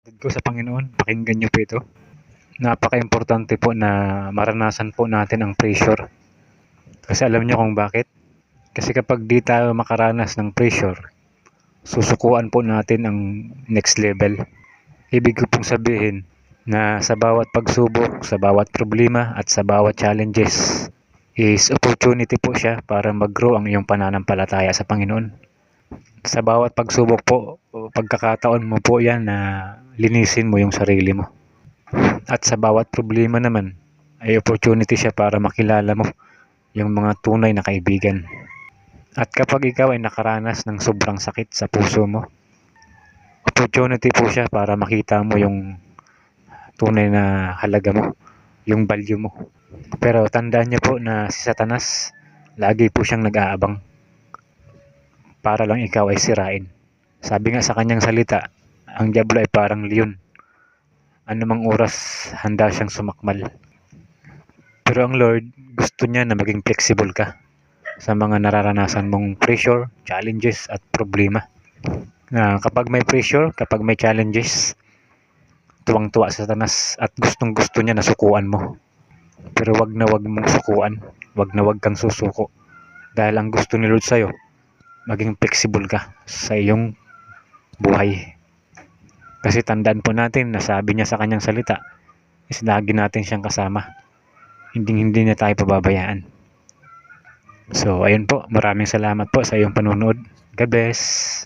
Kapatid ko sa Panginoon, pakinggan niyo po ito. Napaka-importante po na maranasan po natin ang pressure. Kasi alam niyo kung bakit? Kasi kapag di tayo makaranas ng pressure, susukuan po natin ang next level. Ibig ko pong sabihin na sa bawat pagsubok, sa bawat problema at sa bawat challenges is opportunity po siya para mag-grow ang iyong pananampalataya sa Panginoon. Sa bawat pagsubok po, pagkakataon mo po yan na linisin mo yung sarili mo. At sa bawat problema naman, ay opportunity siya para makilala mo yung mga tunay na kaibigan. At kapag ikaw ay nakaranas ng sobrang sakit sa puso mo, opportunity po siya para makita mo yung tunay na halaga mo, yung value mo. Pero tandaan niyo po na si Satanas, lagi po siyang nag-aabang para lang ikaw ay sirain. Sabi nga sa kanyang salita, ang diablo ay parang leon. Anumang oras, handa siyang sumakmal. Pero ang Lord, gusto niya na maging flexible ka sa mga nararanasan mong pressure, challenges at problema. Kapag may pressure, kapag may challenges, tuwang-tuwa sa Satanas at gustong-gusto niya na sukuan mo. Pero wag na wag mong sukuan, wag na wag kang susuko. Dahil ang gusto ni Lord sa'yo, maging flexible ka sa iyong buhay. Kasi tandaan po natin na sabi niya sa kanyang salita, is lagi natin siyang kasama. Hindi na tayo pababayaan. So, ayun po. Maraming salamat po sa iyong panunood. God bless.